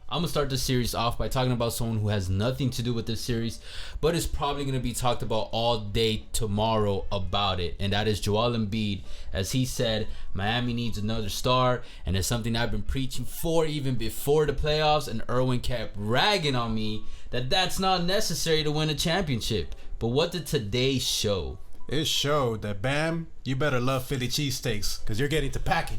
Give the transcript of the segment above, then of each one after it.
I'm gonna start this series off by talking about someone who has nothing to do with this series, but is probably gonna be talked about all day tomorrow about it, and that is Joel Embiid. As he said, Miami needs another star, and it's something I've been preaching for even before the playoffs, and Erwin kept ragging on me that that's not necessary to win a championship. But what did today show? It showed that, Bam, you better love Philly cheesesteaks, because you're getting to packing.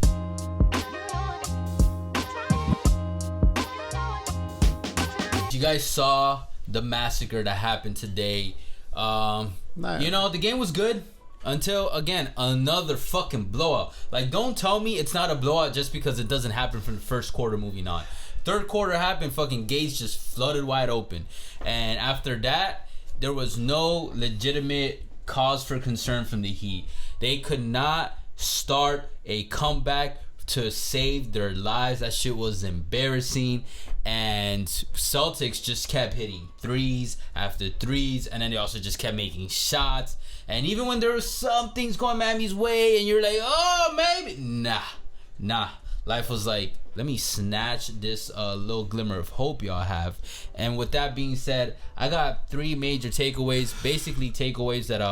You guys saw the massacre that happened today. You know, the game was good until, again, another fucking blowout. Like, don't tell me it's not a blowout just because it doesn't happen from the first quarter moving on. Third quarter happened, fucking gates just flooded wide open. And after that, there was no legitimate cause for concern from the Heat. They could not start a comeback to save their lives. That shit was embarrassing. And Celtics just kept hitting threes after threes, and then they also just kept making shots. And even when there was some things going Miami's way and you're like, oh, maybe, nah, life was like, let me snatch this little glimmer of hope y'all have. And with that being said, I got three major takeaways, basically takeaways that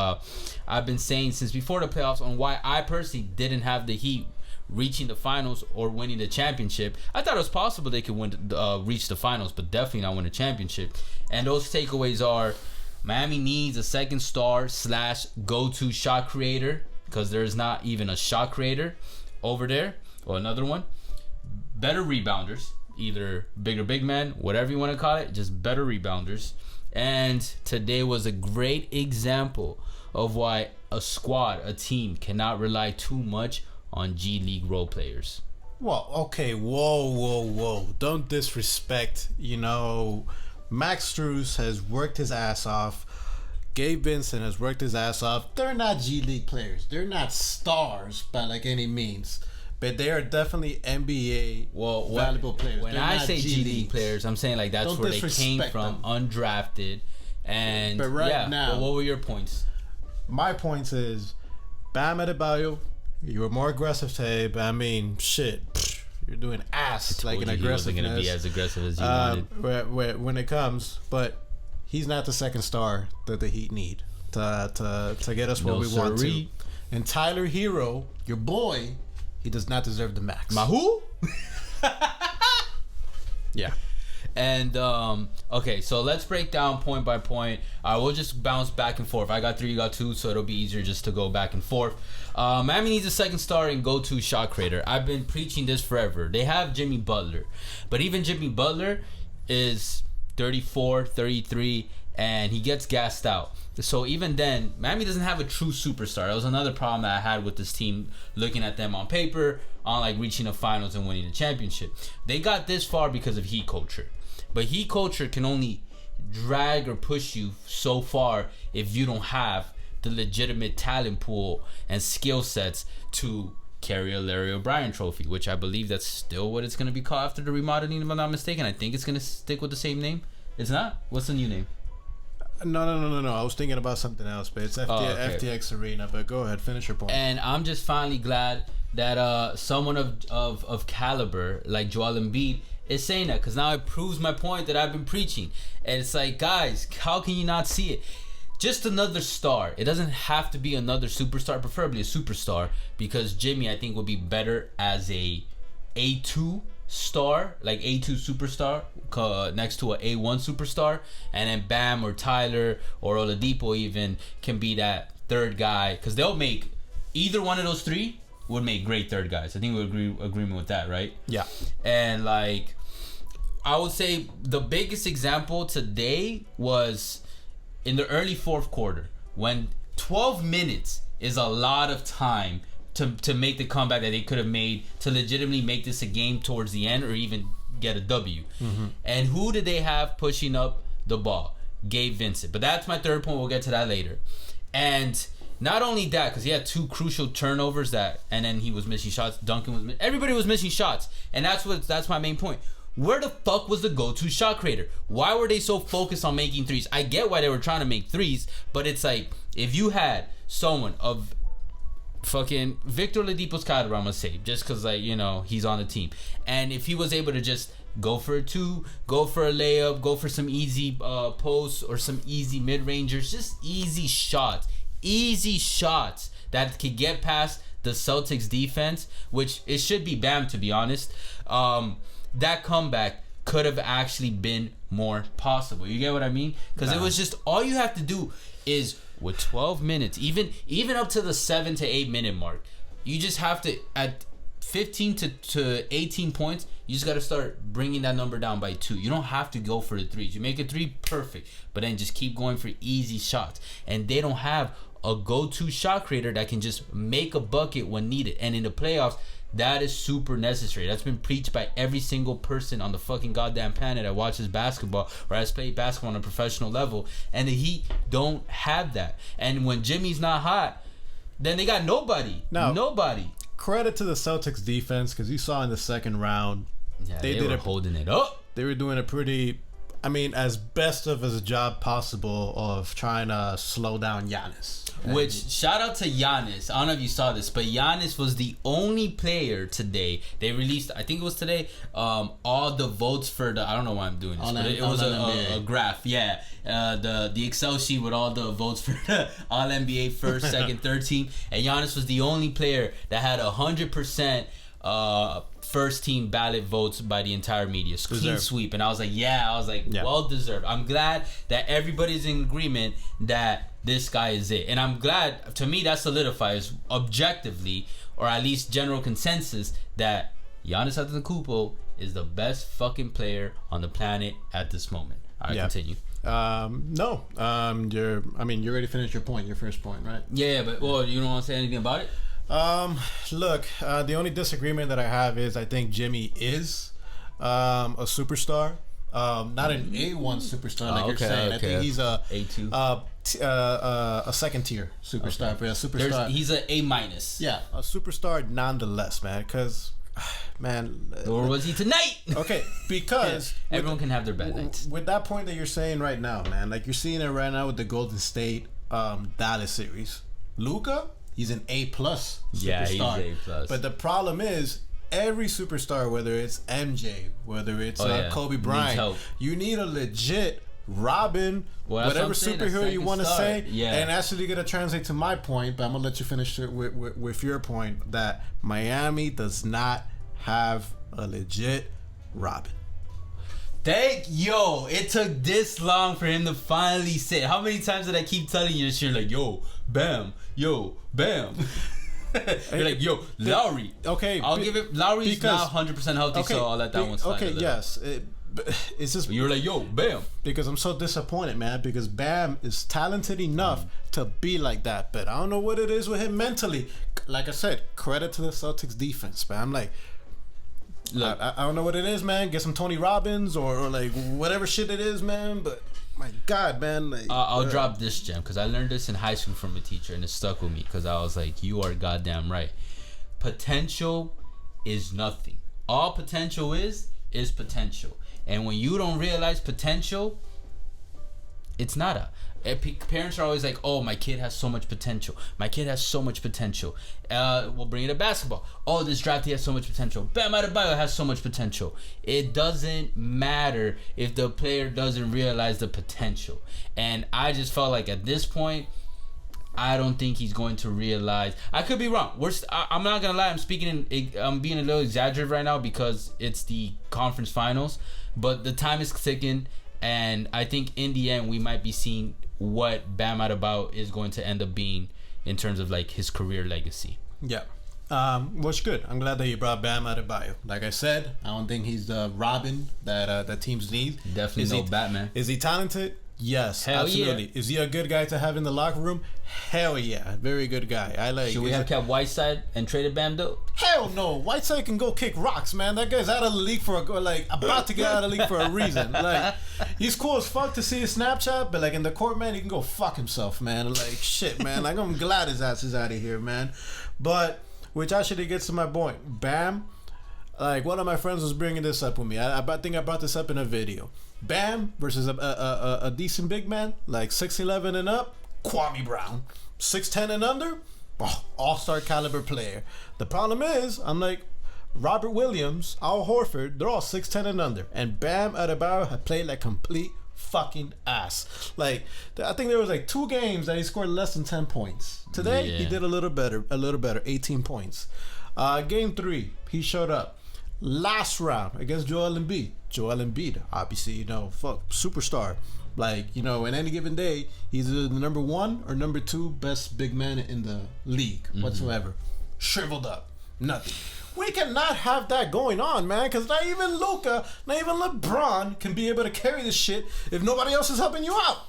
I've been saying since before the playoffs on why I personally didn't have the Heat reaching the finals or winning the championship. I thought it was possible they could reach the finals, but definitely not win a championship. And those takeaways are: Miami needs a second star / go-to shot creator, because there's not even a shot creator over there, or another one. Better rebounders, either bigger big man, whatever you want to call it, just better rebounders. And today was a great example of why a squad, a team, cannot rely too much on G League role players. Well, okay, whoa. Don't disrespect, Max Strus has worked his ass off. Gabe Vincent has worked his ass off. They're not G League players. They're not stars by like any means. But they are definitely NBA valuable players. When I say G League players, I'm saying like that's where they came from, undrafted. And but now, but what were your points? My points is Bam Adebayo, you were more aggressive today, but I mean, shit, you're doing ass like an aggressiveness. He wasn't going to be as aggressive as you wanted. When it comes, but he's not the second star that the Heat need to get us where we want to. And Tyler Hero, your boy, he does not deserve the max. My who? Yeah. And okay, so let's break down point by point. We'll just bounce back and forth. I got 3, you got 2, so it'll be easier just to go back and forth. Miami needs a second star and go-to shot creator. I've been preaching this forever. They have Jimmy Butler, but even Jimmy Butler is 34, 33, and he gets gassed out. So even then, Miami doesn't have a true superstar. That was another problem that I had with this team, looking at them on paper, on like reaching the finals and winning the championship. They got this far because of Heat culture. But Heat culture can only drag or push you so far if you don't have the legitimate talent pool and skill sets to carry a Larry O'Brien trophy, which I believe that's still what it's going to be called after the remodeling, if I'm not mistaken. I think it's going to stick with the same name. It's not? What's the new name? No. I was thinking about something else, but it's FTX Arena. But go ahead, finish your point. And I'm just finally glad that someone of caliber like Joel Embiid is saying that, because now it proves my point that I've been preaching. And it's like, guys, how can you not see it? Just another star. It doesn't have to be another superstar, preferably a superstar, because Jimmy, I think, would be better as a A2 star, like A2 superstar, next to an A1 superstar. And then Bam or Tyler or Oladipo even can be that third guy, because they'll make either one of those three would make great third guys. I think we agreement with that, right? Yeah. And like, I would say the biggest example today was in the early fourth quarter, when 12 minutes is a lot of time to make the comeback that they could have made to legitimately make this a game towards the end or even get a W. Mm-hmm. And who did they have pushing up the ball? Gabe Vincent. But that's my third point. We'll get to that later. And not only that, because he had 2 crucial turnovers and then he was missing shots. Duncan was everybody was missing shots, and that's my main point. Where the fuck was the go-to shot creator? Why were they so focused on making threes? I get why they were trying to make threes, but it's like, if you had someone of fucking Victor Oladipo's caliber, I'm gonna say, just because, like, he's on the team, and if he was able to just Go for a 2, go for a layup, go for some easy posts or some easy mid-rangers. Just easy shots that could get past the Celtics defense, which it should be Bam, to be honest. That comeback could have actually been more possible. You get what I mean? Because it was just, all you have to do is, with 12 minutes, even up to the 7 to 8 minute mark, you just have to, at 15 to 18 points, you just got to start bringing that number down by 2. You don't have to go for the 3s. You make a 3, perfect, but then just keep going for easy shots. And they don't have a go-to shot creator that can just make a bucket when needed. And in the playoffs, that is super necessary. That's been preached by every single person on the fucking goddamn planet that watches basketball or has played basketball on a professional level. And the Heat don't have that. And when Jimmy's not hot, then they got nobody. Nobody. Credit to the Celtics defense, because you saw in the second round, they were holding it up. They were doing a pretty, as best of a job possible of trying to slow down Giannis. Which, shout out to Giannis. I don't know if you saw this, but Giannis was the only player today. They released, I think it was today, all the votes for the, I don't know why I'm doing this, but it was a graph. Yeah. The Excel sheet with all the votes for the All-NBA first, second, third team. And Giannis was the only player that had 100% first team ballot votes by the entire media. Clean sweep. And I was like, well deserved. I'm glad that everybody's in agreement that this guy is it. And I'm glad, to me, that solidifies objectively, or at least general consensus, that Giannis Antetokounmpo is the best fucking player on the planet at this moment. All right, continue. You already finished your point, your first point, right? Yeah, but you don't want to say anything about it? Look, the only disagreement that I have is I think Jimmy is a superstar. Not an A1 superstar like you're saying. I think he's a A2. A second tier superstar. But a superstar. He's an A-. Yeah, a superstar nonetheless, man. Because, man. Or was he tonight? Okay, because everyone can have their bad nights. With that point that you're saying right now, man, like you're seeing it right now with the Golden State Dallas series. Luka, he's an A+ superstar. Yeah, he's A+. But the problem is, every superstar, whether it's MJ, whether it's Kobe Bryant, you need a legit Robin, whatever superhero you want to say. Yeah. And actually going to translate to my point, but I'm going to let you finish it with your point, that Miami does not have a legit Robin. It took this long for him to finally say it. How many times did I keep telling you this shit? Like, yo, bam. You're like, yo, Lowry. Okay. I'll give it. Lowry's not 100% healthy, so I'll let that one slide. Okay, yes. It's just. You're like, yo, Bam. Because I'm so disappointed, man. Because Bam is talented enough to be like that. But I don't know what it is with him mentally. Like I said, credit to the Celtics defense, man. I'm like, look, I don't know what it is, man. Get some Tony Robbins or like whatever shit it is, man. But my God, man. Like, I'll drop this gem because I learned this in high school from a teacher and it stuck with me because I was like, you are goddamn right. Potential is nothing. All potential is potential. And when you don't realize potential, it's nada. Parents are always like, oh, my kid has so much potential. My kid has so much potential. We'll bring it to basketball. Oh, this draftee has so much potential. Bam Adebayo has so much potential. It doesn't matter if the player doesn't realize the potential. And I just felt like at this point, I don't think he's going to realize. I could be wrong. I'm not gonna lie. I'm being a little exaggerated right now because it's the conference finals. But the time is ticking, and I think in the end we might be seeing what Bam Adebayo is going to end up being in terms of like his career legacy. Yeah. What's good. I'm glad that you brought Bam Adebayo. Like I said, I don't think he's the Robin that teams need. Definitely Batman. Is he talented? Yes, hell absolutely. Yeah. Is he a good guy to have in the locker room? Hell yeah, very good guy. I like. Should we have kept Whiteside and traded Bam though? Hell no, Whiteside can go kick rocks, man. That guy's out of the league about to get out of the league for a reason. Like, he's cool as fuck to see his Snapchat, but like in the court, man, he can go fuck himself, man. Like shit, man. Like I'm glad his ass is out of here, man. But which actually gets to my point. Bam. Like one of my friends was bringing this up with me. I think I brought this up in a video. Bam versus a decent big man, like 6'11" and up, Kwame Brown. 6'10" and under, all-star caliber player. The problem is, I'm like, Robert Williams, Al Horford, they're all 6'10" and under. And Bam Adebayo had played like complete fucking ass. Like, I think there was like 2 games that he scored less than 10 points. Today, he did a little better, 18 points. Game 3, he showed up. Last round against Joel Embiid. Joel Embiid, obviously, superstar. Like, in any given day, he's the number 1 or number 2 best big man in the league whatsoever. Shriveled up. Nothing. We cannot have that going on, man, because not even Luka, not even LeBron can be able to carry this shit if nobody else is helping you out.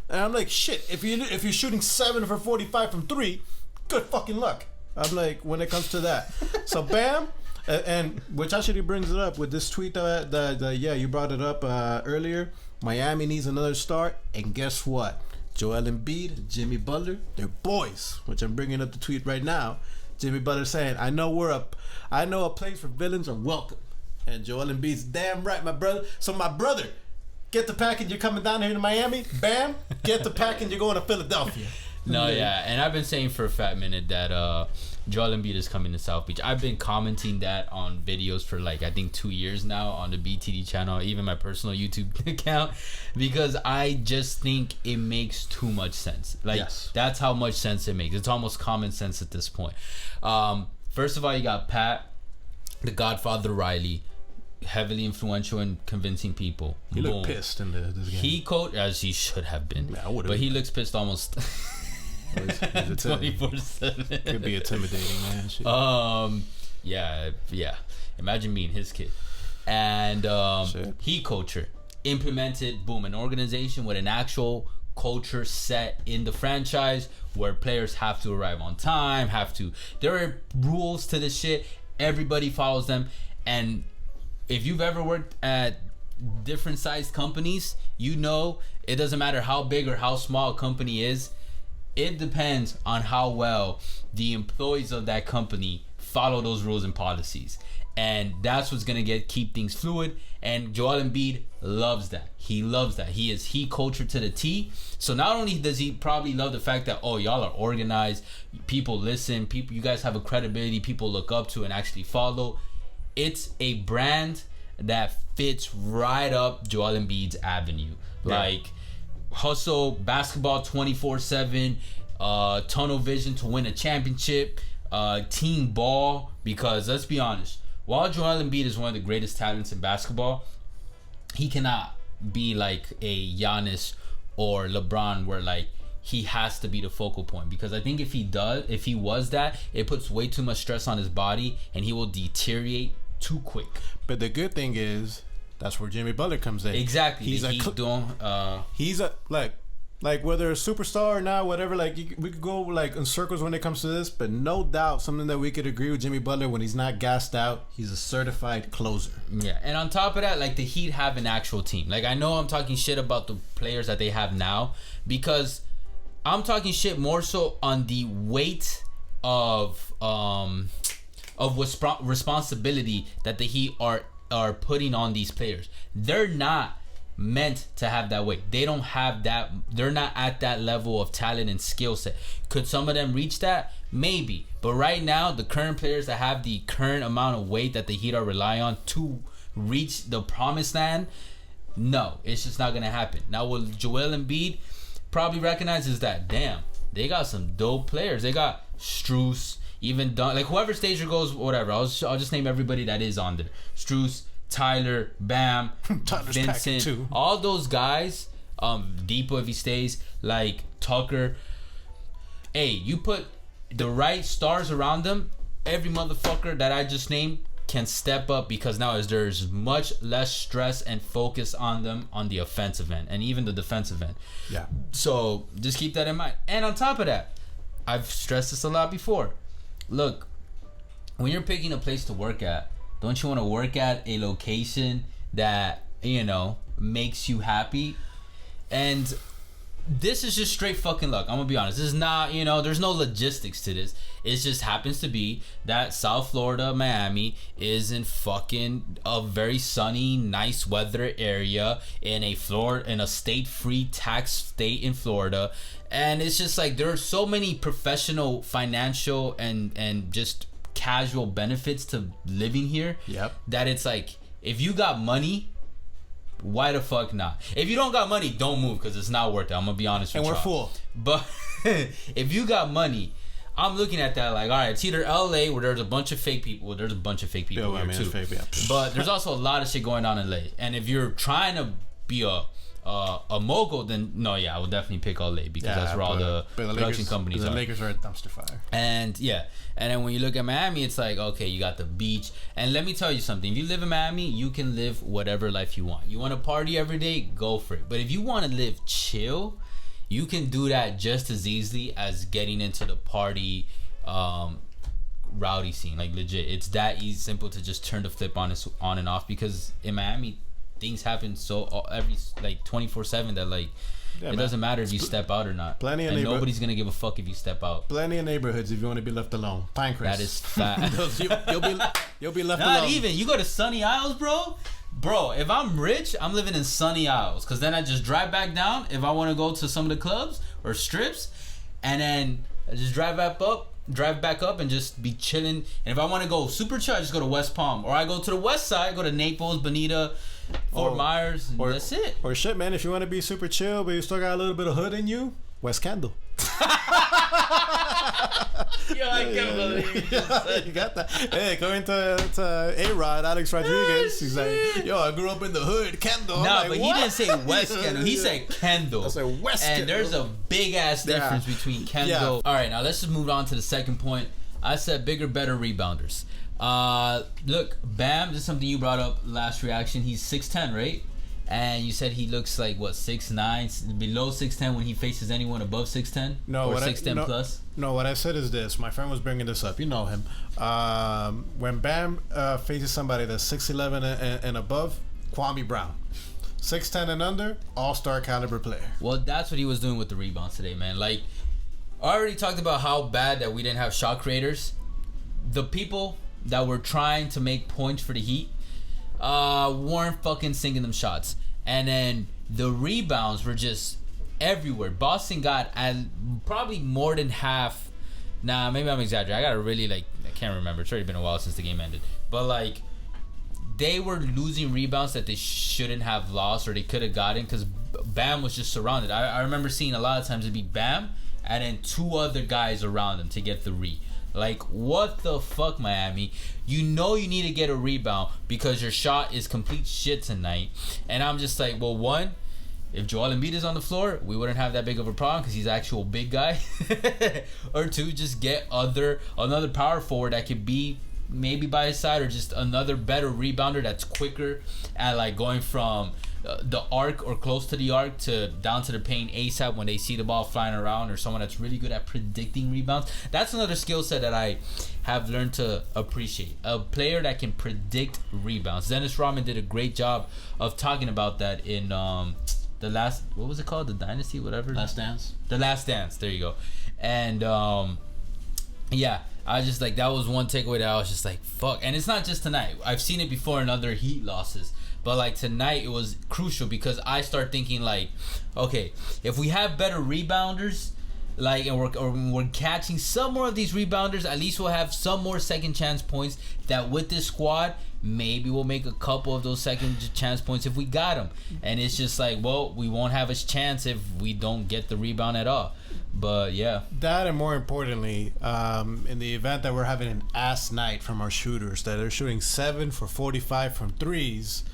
And I'm like, shit, if you're shooting 7 for 45 from 3, good fucking luck. I'm like, when it comes to that. So, Bam, and which actually brings it up with this tweet that you brought it up earlier. Miami needs another start, and guess what? Joel Embiid, Jimmy Butler, they're boys, which I'm bringing up the tweet right now. Jimmy Butler saying, I know a place where villains are welcome. And Joel Embiid's damn right, my brother. So my brother, get the package, you're coming down here to Miami. Bam, get the package, you're going to Philadelphia. No, yeah, and I've been saying for a fat minute that Joel Embiid is coming to South Beach. I've been commenting that on videos for I think 2 years now on the BTD channel, even my personal YouTube account, because I just think it makes too much sense. That's how much sense it makes. It's almost common sense at this point. First of all, you got Pat, the Godfather Riley, heavily influential in convincing people. He looked pissed in this game. He coached as he should have been, but he looks pissed almost 24/7. Could be intimidating, man. Shit. Yeah. Imagine being his kid. And he culture implemented an organization with an actual culture set in the franchise where players have to arrive on time, there are rules to this shit. Everybody follows them. And if you've ever worked at different sized companies, it doesn't matter how big or how small a company is. It depends on how well the employees of that company follow those rules and policies. And that's what's going to keep things fluid. And Joel Embiid loves that. He loves that. He culture to the T. So not only does he probably love the fact that, y'all are organized, people listen, you guys have a credibility people look up to and actually follow. It's a brand that fits right up Joel Embiid's avenue. Yeah. Hustle, basketball 24/7, tunnel vision to win a championship, team ball. Because let's be honest, while Joel Embiid is one of the greatest talents in basketball, he cannot be like a Giannis or LeBron where he has to be the focal point. Because I think if he was that, it puts way too much stress on his body and he will deteriorate too quick. But the good thing is, that's where Jimmy Butler comes in. Exactly. He's whether a superstar or not, whatever. We could go in circles when it comes to this, but no doubt something that we could agree with Jimmy Butler when he's not gassed out. He's a certified closer. Yeah, and on top of that, the Heat have an actual team. I know I'm talking shit about the players that they have now because I'm talking shit more so on the weight of responsibility that the Heat are putting on these players. They're not meant to have that weight. They don't have that. They're not at that level of talent and skill set. Could some of them reach that? Maybe. But right now, the current players that have the current amount of weight that the Heat are relying on to reach the promised land, no, it's just not going to happen. Now, what Joel Embiid probably recognizes that, damn, they got some dope players. They got Strus, even whoever stays or goes, whatever. I'll just name everybody that is on there. Strus, Tyler, Bam, Vincent, all those guys. Depot if he stays, Tucker. Hey, you put the right stars around them, every motherfucker that I just named can step up because now there's much less stress and focus on them on the offensive end and even the defensive end. Yeah. So just keep that in mind. And on top of that, I've stressed this a lot before. Look, when you're picking a place to work at, don't you want to work at a location that, makes you happy? And this is just straight fucking luck. I'm going to be honest. This is not, there's no logistics to this. It just happens to be that South Florida, Miami, is in fucking a very sunny, nice weather area in a state-free tax state in Florida. And it's just there are so many professional, financial, and just casual benefits to living here. Yep. That it's like, if you got money, why the fuck not? If you don't got money, don't move, because it's not worth it. I'm gonna be honest with you. And we're full. But if you got money, I'm looking at that like, all right, it's either LA where there's a bunch of fake people. Well, there's a bunch of fake people here too. Fake, yeah. But there's also a lot of shit going on in LA. And if you're trying to be a mogul, then no, I would definitely pick LA, because that's where all the production companies are. The Lakers are a dumpster fire. And then when you look at Miami, it's like, okay, you got the beach. And let me tell you something. If you live in Miami, you can live whatever life you want. You want to party every day, go for it. But if you want to live chill, you can do that just as easily as getting into the party rowdy scene. Like, legit, it's that easy, simple to just turn the flip on and off, because in Miami things happen so every like 24/7 that like it doesn't matter if you step out or not. And nobody's gonna give a fuck if you step out. Plenty of neighborhoods if you want to be left alone. Pinecrest. That is fact. you'll be left alone. Not even. You go to Sunny Isles, bro, if I'm rich, I'm living in Sunny Isles, because then I just drive back down if I want to go to some of the clubs or strips, and then I just drive back up and just be chilling. And if I want to go super chill, I just go to West Palm, or I go to the west side, go to Naples, Bonita, Fort Myers, and that's it. Or shit, man, if you want to be super chill but you still got a little bit of hood in you, West Kendall. Yo, I can't believe you got that. Hey, going to A-Rod, Alex Rodriguez, he's like, yo, I grew up in the hood, Kendall. Nah, like, but he didn't say West Kendall. He said Kendall. I said West Kendall. And there's a big ass difference between Kendall. All right, now let's just move on to the second point. I said bigger, better rebounders. Look, Bam, this is something you brought up last reaction. He's 6'10", right? And you said he looks like, what, 6'9", below 6'10" when he faces anyone above 6'10"? No, or 6'10" plus? No, what I said is this. My friend was bringing this up. You know him. When Bam faces somebody that's 6'11" and above, Kwame Brown. 6'10" and under, all-star caliber player. Well, that's what he was doing with the rebounds today, man. Like, I already talked about how bad that we didn't have shot creators. The people that were trying to make points for the Heat weren't fucking sinking them shots. And then the rebounds were just everywhere. Boston got probably more than half. Nah, maybe I'm exaggerating. I gotta really, I can't remember. It's already been a while since the game ended. But, they were losing rebounds that they shouldn't have lost, or they could have gotten, because Bam was just surrounded. I remember seeing a lot of times it'd be Bam and then two other guys around him to get the re. Like, what the fuck, Miami? You know you need to get a rebound because your shot is complete shit tonight. And I'm just like, well, one, if Joel Embiid is on the floor, we wouldn't have that big of a problem because he's an actual big guy. Or two, just get another power forward that could be maybe by his side, or just another better rebounder that's quicker at going from the arc or close to the arc to down to the paint ASAP when they see the ball flying around, or someone that's really good at predicting rebounds. That's another skill set that I have learned to appreciate. A player that can predict rebounds. Dennis Rodman did a great job of talking about that in the last, what was it called? The Dynasty, whatever. Last Dance. The Last Dance. There you go. And yeah, I just that was one takeaway that I was just like, fuck. And it's not just tonight. I've seen it before in other Heat losses. But tonight it was crucial because I start thinking okay, if we have better rebounders, and we're catching some more of these rebounders, at least we'll have some more second chance points. That with this squad, maybe we'll make a couple of those second chance points if we got them. And it's just well, we won't have a chance if we don't get the rebound at all. But yeah, that, and more importantly, in the event that we're having an ass night from our shooters, that they're shooting 7 for 45 from threes,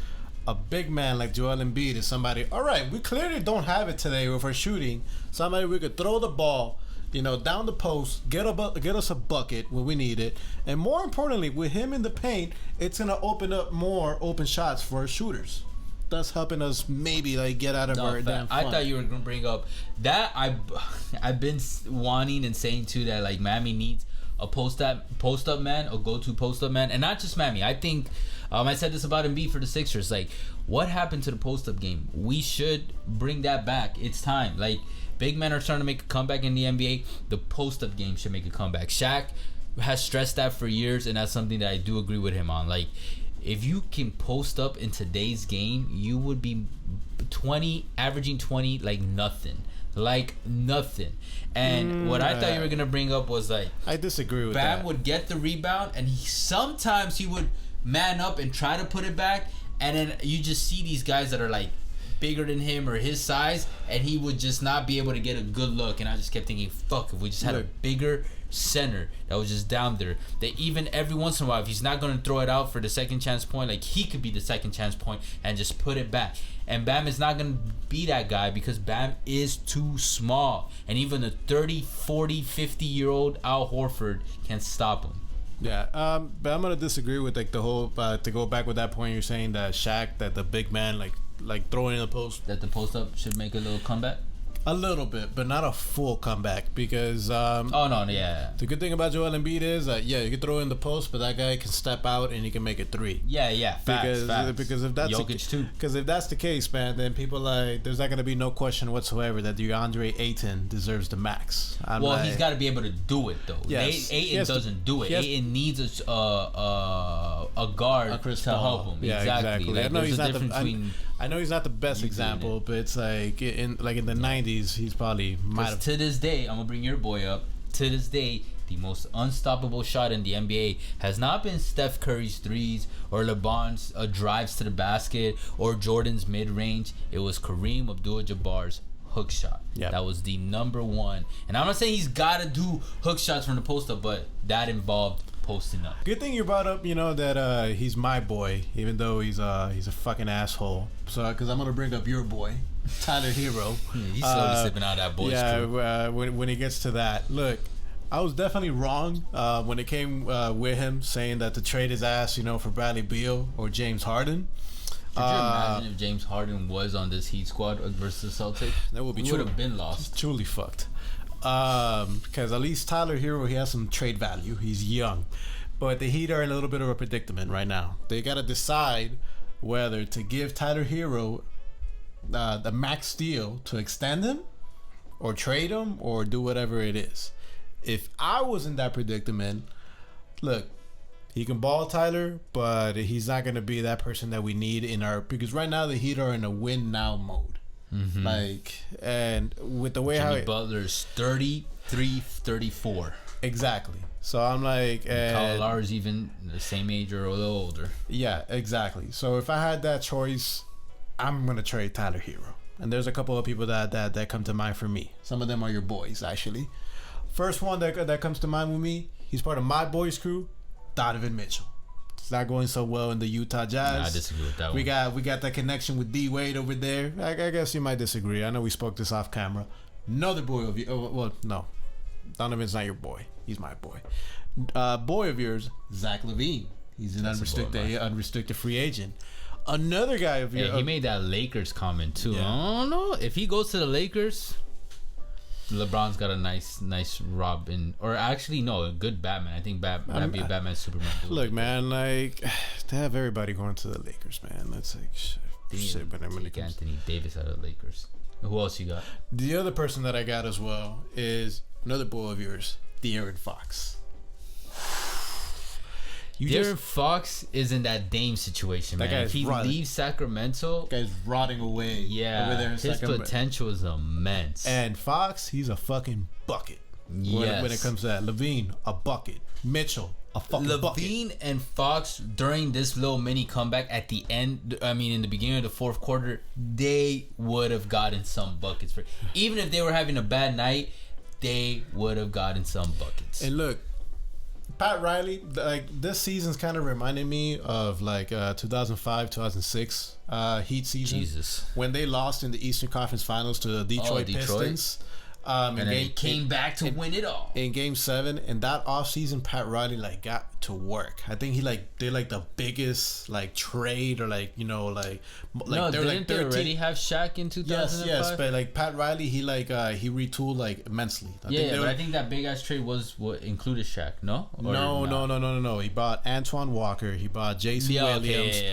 a big man like Joel Embiid is somebody, all right, we clearly don't have it today with our shooting. Somebody we could throw the ball, down the post, get us a bucket when we need it. And more importantly, with him in the paint, it's going to open up more open shots for our shooters. That's helping us maybe get out of our damn fun. I thought you were going to bring up that. I've been wanting and saying too that Miami needs a post up man, a go-to post up man, and not just Miami. I think I said this about Embiid for the Sixers. What happened to the post up game? We should bring that back. It's time. Big men are starting to make a comeback in the NBA. The post up game should make a comeback. Shaq has stressed that for years, and that's something that I do agree with him on. If you can post up in today's game, you would be averaging 20 like nothing. like nothing. And what I thought you were gonna bring up was like, I disagree with that. Bam would get the rebound, and sometimes he would man up and try to put it back, and then you just see these guys that are like bigger than him or his size, and he would just not be able to get a good look. And I just kept thinking, fuck, if we just had a bigger center that was just down there, that even every once in a while, if he's not going to throw it out for the second chance point, like he could be the second chance point and just put it back. And Bam is not going to be that guy because Bam is too small, and even a 30, 40, 50-year-old Al Horford can't stop him. Yeah, but I'm gonna disagree with like the whole to go back with that point you're saying that Shaq, that the big man like throwing in the post, that the post up should make a little comeback. A little bit, but not a full comeback because the good thing about Joel Embiid is that you can throw in the post, but that guy can step out and he can make a three. Facts. Because if that's Jokic too. Because if that's the case, man, then people there's not gonna be no question whatsoever that DeAndre Ayton deserves the max. He's got to be able to do it though. Yes, Ayton doesn't do it. Ayton needs a guard to help him. Yeah, exactly. Like, I know he's not the best example, but it's like in the 90s, he's probably might have. To this day, I'm gonna bring your boy up. To this day, the most unstoppable shot in the NBA has not been Steph Curry's threes or LeBron's drives to the basket or Jordan's mid-range. It was Kareem Abdul-Jabbar's hook shot. Yep. That was the number one. And I'm not saying he's got to do hook shots from the post up, but that involved posting up. Good thing you brought up, that he's my boy, even though he's a fucking asshole. So, because I'm gonna bring up your boy, Tyler Hero. He's slowly slipping out of that boy's crew. When he gets to that, look, I was definitely wrong when it came with him saying that to trade his ass, for Bradley Beal or James Harden. Could you imagine if James Harden was on this Heat squad versus the Celtics? That would be would have been lost. Truly fucked. Because at least Tyler Hero, he has some trade value. He's young, but the Heat are in a little bit of a predicament right now. They got to decide whether to give Tyler Hero the max deal to extend him, or trade him, or do whatever it is. If I was in that predicament, look, he can ball, Tyler, but he's not going to be that person that we need because right now the Heat are in a win now mode. Mm-hmm. And with the way Jimmy Butler's 33, 34. Exactly. So I'm like, Kyle Lowry's even the same age or a little older. Yeah, exactly. So if I had that choice, I'm gonna trade Tyler Hero. And there's a couple of people that come to mind for me. Some of them are your boys, actually. First one that comes to mind with me, he's part of my boys crew, Donovan Mitchell. It's not going so well in the Utah Jazz. I disagree with that one. We got that connection with D Wade over there. I guess you might disagree. I know we spoke this off camera. Another boy of you. Well, no, Donovan's not your boy. He's my boy. Boy of yours, Zach LaVine. He's an unrestricted free agent. Another guy of yours. He made that Lakers comment too. Yeah. I don't know if he goes to the Lakers. LeBron's got a nice Robin, or actually no, a good Batman. I think that'd be a Batman Superman. Look, man, like to have everybody going to the Lakers, man. That's like shit. But take Anthony Davis out of the Lakers. Who else you got? The other person that I got as well is another boy of yours, De'Aaron Fox. De'Aaron Fox is in that Dame situation, man. If he leaves Sacramento, that guy's rotting away. Yeah, over there in his potential is immense. And Fox, he's a fucking bucket. Yes. When it comes to that, LaVine, a bucket. Mitchell, a fucking bucket. LaVine and Fox during this little mini comeback at the end, in the beginning of the fourth quarter, they would have gotten some buckets for. Even if they were having a bad night, they would have gotten some buckets. And look, Pat Riley, like this season's kind of reminded me of like 2005, 2006 Heat season. Jesus. When they lost in the Eastern Conference Finals to the Detroit Pistons. And then he came back to win it all. In Game 7, in that offseason, Pat Riley got to work. I think he did the biggest trade or no, didn't they already have Shaq in 2005? Yes, but Pat Riley, he retooled immensely. I think that big ass trade was what included Shaq, no? No. He bought Antoine Walker. He bought Jason Williams.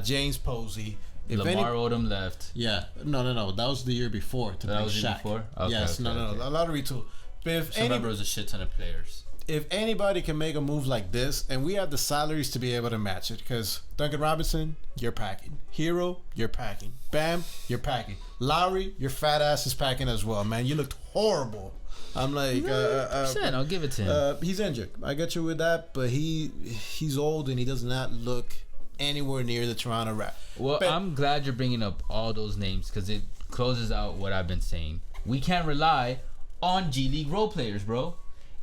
James Posey. Lamar Odom left. Yeah. No. That was the year before. That was the year before? Okay, yes. Okay. A lot of retool. But remember, it was a shit ton of players. if anybody can make a move like this, and we have the salaries to be able to match it, because Duncan Robinson, you're packing. Hero, you're packing. Bam, you're packing. Lowry, your fat ass is packing as well, man. You looked horrible. I'm like, I'll give it to him. He's injured. I get you with that, but he's old and he does not look anywhere near the Toronto Raptors. Well, but I'm glad you're bringing up all those names because it closes out what I've been saying. We can't rely on G League role players, bro.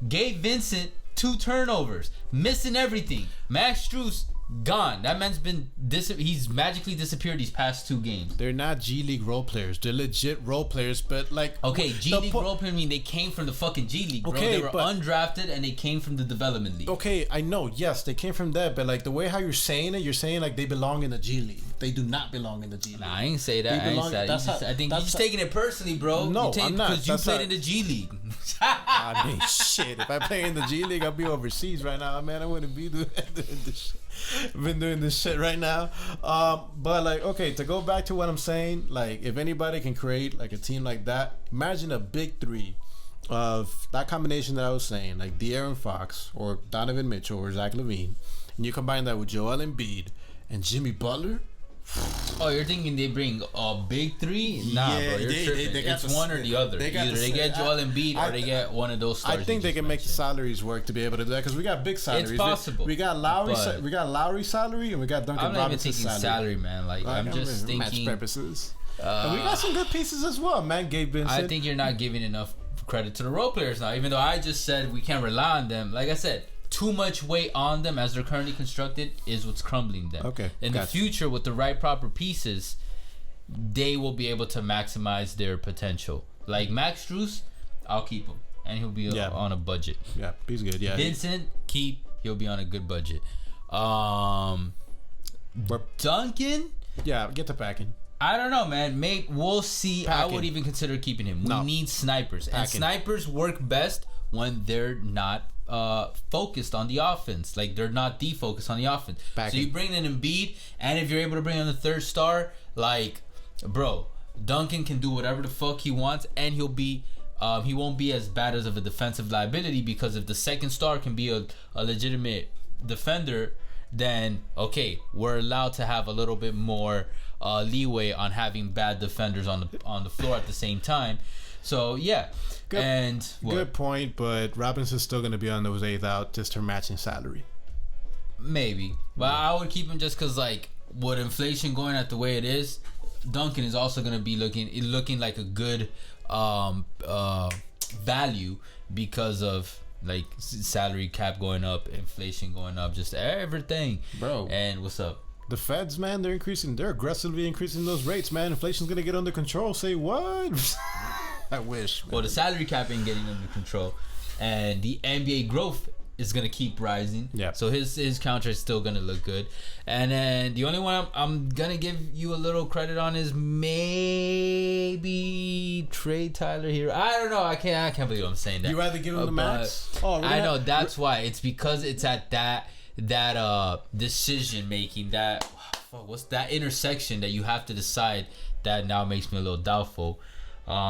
Gabe Vincent, 2 turnovers, missing everything. Max Strus, gone. That man's been he's magically disappeared these past 2 games. They're not G League role players. They're legit role players, but like okay, G League role players mean they came from the fucking G League, bro. Okay, they were undrafted and they came from the development league. Okay, I know. Yes, they came from that, but like the way how you're saying it, you're saying like they belong in the G League. They do not belong in the G League. Nah, I ain't say that. I think you're just taking it personally, bro. No, I'm not. Because you played in the G League. I mean, shit. If I play in the G League, I'd be overseas right now, man. I wouldn't be doing this shit. I've been doing this shit right now. But like, okay, to go back to what I'm saying, like if anybody can create like a team like that, imagine a big 3 of that combination that I was saying, like De'Aaron Fox or Donovan Mitchell or Zach LaVine, and you combine that with Joel Embiid and Jimmy Butler. Oh, you're thinking they bring a big 3? Nah, yeah, bro, you're tripping. It's one or the other. Either they get Joel Embiid or they get one of those stars. I think they can make the salaries work to be able to do that because we got big salaries. It's possible. We got Lowry salary and we got Duncan Robinson salary. I'm not even thinking salary, man. Like I'm just thinking match purposes. And we got some good pieces as well, man. Gabe Vincent. I think you're not giving enough credit to the role players now, even though I just said we can't rely on them. Like I said, too much weight on them as they're currently constructed is what's crumbling them. Okay. In the future, with the right proper pieces, they will be able to maximize their potential. Like Max Strus, I'll keep him, and he'll be on a budget. Yeah, he's good. Yeah. Vincent, he'll be on a good budget. Duncan, get the packing. I don't know, man. We'll see. Packing. I would even consider keeping him. We need snipers, and snipers work best when they're not focused on the offense. Like they're not defocused on the offense. So you bring in Embiid, and if you're able to bring in the 3rd star, like bro, Duncan can do whatever the fuck he wants, and he'll be he won't be as bad as of a defensive liability, because if the 2nd star can be a legitimate defender, then okay, we're allowed to have a little bit more leeway on having bad defenders on the floor at the same time. So yeah. Good point, but Robinson's still going to be on those 8th out just her matching salary. Maybe, but I would keep him just because, like, with inflation going at the way it is, Duncan is also going to be looking like a good value because of like salary cap going up, inflation going up, just everything, bro. And what's up? The feds, man, they're aggressively increasing those rates, man. Inflation's going to get under control. Say what? I wish. Man. Well, the salary cap ain't getting under control, and the NBA growth is gonna keep rising. Yeah. So his contract is still gonna look good, and then the only one I'm gonna give you a little credit on is maybe Trey Tyler here. I don't know. I can't believe I'm saying that. You rather give him the max? I know that's why. It's because it's at that decision making, what's that intersection that you have to decide, that now makes me a little doubtful.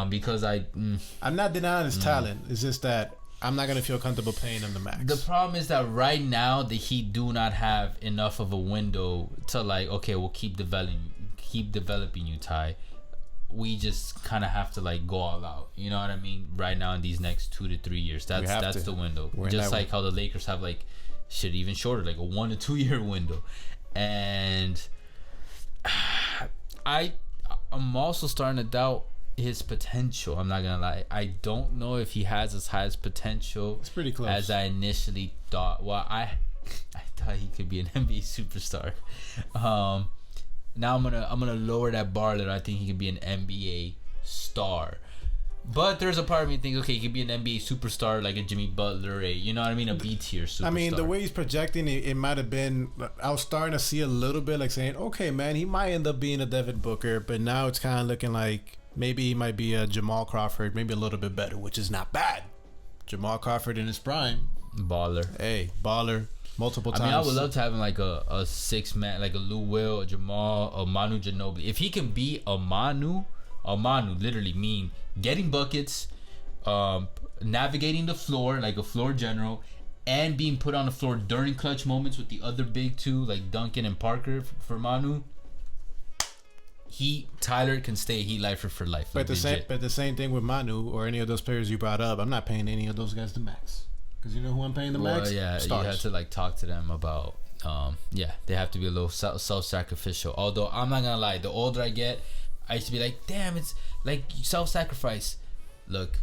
Because I'm not denying his talent. It's just that I'm not gonna feel comfortable paying him the max. The problem is that right now the Heat do not have enough of a window to like, okay, we'll keep developing you, Ty. We just kind of have to like go all out. You know what I mean? Right now in these next 2 to 3 years, that's the window. Just like how the Lakers have like shit even shorter, like a 1 to 2 year window. And I'm also starting to doubt his potential. I'm not gonna lie. I don't know if he has as high as potential. It's pretty close as I initially thought. Well, I thought he could be an NBA superstar. Now I'm gonna lower that bar a little. I think he could be an NBA star. But there's a part of me that thinks, okay, he could be an NBA superstar like a Jimmy Butler, you know what I mean, a B-tier superstar. I mean, the way he's projecting, it might have been, I was starting to see a little bit like saying, okay, man, he might end up being a Devin Booker, but now it's kind of looking like maybe he might be a Jamal Crawford, maybe a little bit better, which is not bad. Jamal Crawford in his prime. Baller. Hey, baller. Multiple times. I mean, I would love to have him like a 6-man, like a Lou Will, a Jamal, a Manu Ginobili. If he can be a Manu literally mean getting buckets, navigating the floor like a floor general, and being put on the floor during clutch moments with the other big two like Duncan and Parker for Manu. Tyler can stay a Heat lifer for life. But the same thing with Manu or any of those players you brought up. I'm not paying any of those guys the max. Because you know who I'm paying the max? Yeah, Stars. You have to like talk to them about. They have to be a little self-sacrificial. Although I'm not gonna lie, the older I get, I used to be like, damn, it's like self-sacrifice. Look,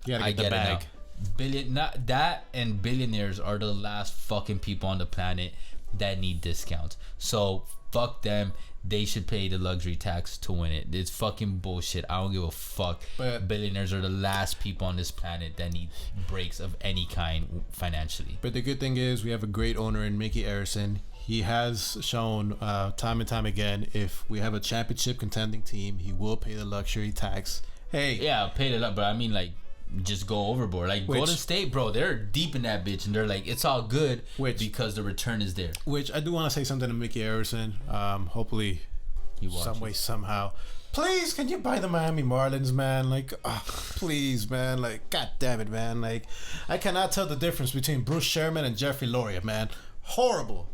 I get it now. Billionaires are the last fucking people on the planet that need discounts. So fuck them. They should pay the luxury tax to win it. It's fucking bullshit. I don't give a fuck. But billionaires are the last people on this planet that need breaks of any kind financially. But the good thing is we have a great owner in Mickey Arison. He has shown time and time again, if we have a championship contending team, he will pay the luxury tax. Hey. Yeah, I'll pay it up, but I mean like just go overboard. Like Golden State, bro, they're deep in that bitch and they're like, it's all good because the return is there. Which I do want to say something to Mickey Arison. Hopefully some way, somehow. Please, can you buy the Miami Marlins, man? Like, please, man. Like, god damn it, man. Like, I cannot tell the difference between Bruce Sherman and Jeffrey Loria, man. Horrible.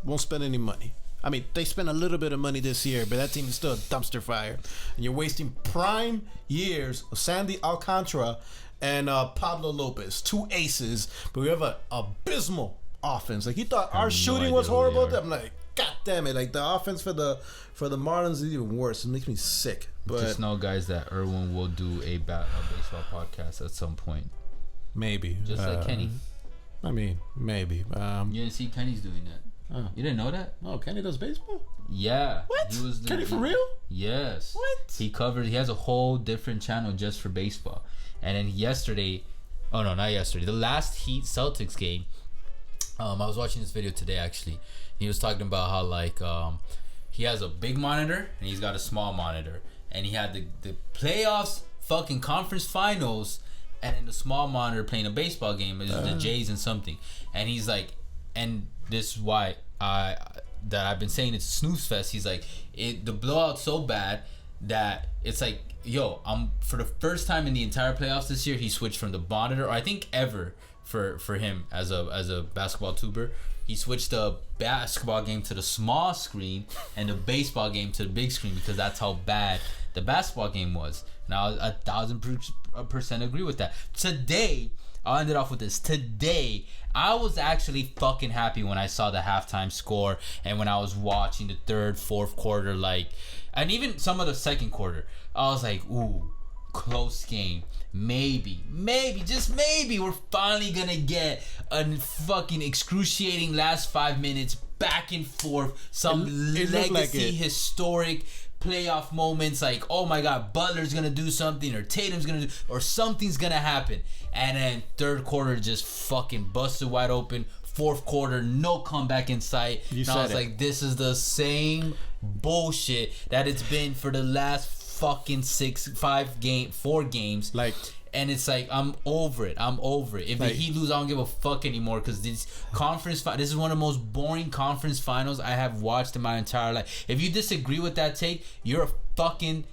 Won't spend any money. I mean, they spent a little bit of money this year, but that team is still a dumpster fire. And you're wasting prime years of Sandy Alcantara and Pablo Lopez, 2 aces, but we have an abysmal offense. Like, you thought our shooting was horrible? I'm like, god damn it. Like, the offense for the Marlins is even worse. It makes me sick. But just know, guys, that Irwin will do a baseball podcast at some point. Maybe. Just like Kenny. I mean, maybe. You didn't see Kenny's doing that. Oh. You didn't know that? Oh, Kenny does baseball? Yeah. What? Kenny for real? Yes. What? He has a whole different channel just for baseball. And then the last Heat Celtics game, I was watching this video today actually. He was talking about how like he has a big monitor and he's got a small monitor. And he had the playoffs fucking conference finals and then the small monitor playing a baseball game. It was the Jays and something. And he's like, and this is why I've been saying it's a snooze fest. He's like, the blowout's so bad that it's like, I'm for the first time in the entire playoffs this year, he switched from the monitor, or I think ever for him as a basketball tuber, he switched the basketball game to the small screen and the baseball game to the big screen because that's how bad the basketball game was. And I 1,000% agree with that. Today, I'll end it off with this. Today, I was actually fucking happy when I saw the halftime score and when I was watching the third, fourth quarter, and even some of the second quarter. I was like, ooh, close game. Maybe, just maybe, we're finally gonna get a fucking excruciating last 5 minutes back and forth. Some legacy, historic playoff moments like, oh my god, Butler's gonna do something or Tatum's gonna do, or something's gonna happen. And then third quarter just fucking busted wide open. Fourth quarter, no comeback in sight. And I was like, this is the same bullshit that it's been for the last fucking 4 games. Like, and it's like, I'm over it. If the Heat lose, I don't give a fuck anymore because this is one of the most boring conference finals I have watched in my entire life. If you disagree with that take, you're a fucking...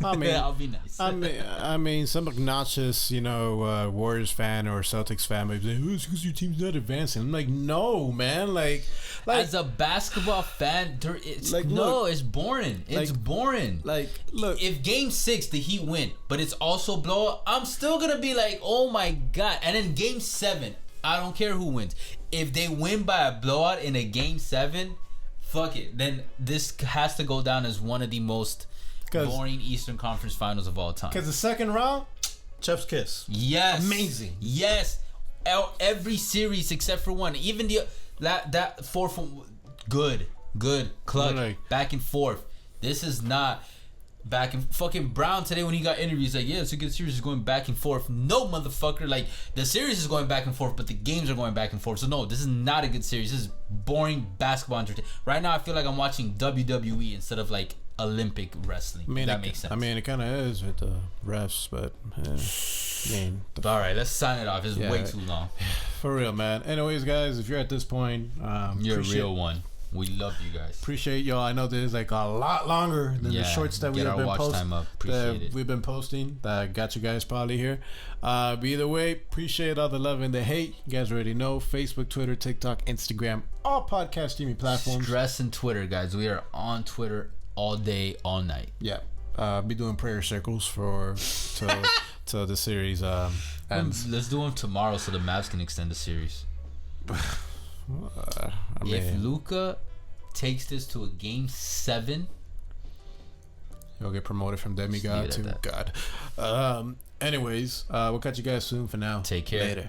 I'll be nice. I mean, some obnoxious, Warriors fan or Celtics fan might be like, it's because your team's not advancing. I'm like, no, man. Like as a basketball fan, it's boring. It's boring. Like, look, if Game 6 the Heat win, but it's also blowout, I'm still gonna be like, oh my god. And then Game 7, I don't care who wins. If they win by a blowout in a Game 7, fuck it. Then this has to go down as one of the most boring Eastern Conference Finals of all time. Because the second round, chef's kiss. Yes, amazing. Yes, every series except for one. Even that fourth one, good, clutch, back and forth. This is not back and fucking Brown today when he got interviews like, yeah, it's a good series, is going back and forth. No, motherfucker, like the series is going back and forth, but the games are going back and forth. So no, this is not a good series. This is boring basketball entertainment. Right now, I feel like I'm watching WWE instead of like Olympic wrestling. That makes sense. I mean, it kind of is with the refs, but all right, let's sign it off. It's way too long. For real, man. Anyways, guys, if you're at this point, you're a real one. We love you guys. Appreciate y'all. I know this is like a lot longer than the shorts that we have been posting. Appreciate it. We've been posting that got you guys probably here. But either way, appreciate all the love and the hate. You guys already know Facebook, Twitter, TikTok, Instagram, all podcast streaming platforms. Stress and Twitter, guys. We are on Twitter all day, all night. Yeah. Be doing prayer circles till the series ends. Let's do them tomorrow so the Mavs can extend the series. If Luka takes this to a game 7, he'll get promoted from demigod to God. Anyways, we'll catch you guys soon. For now, take care. Later.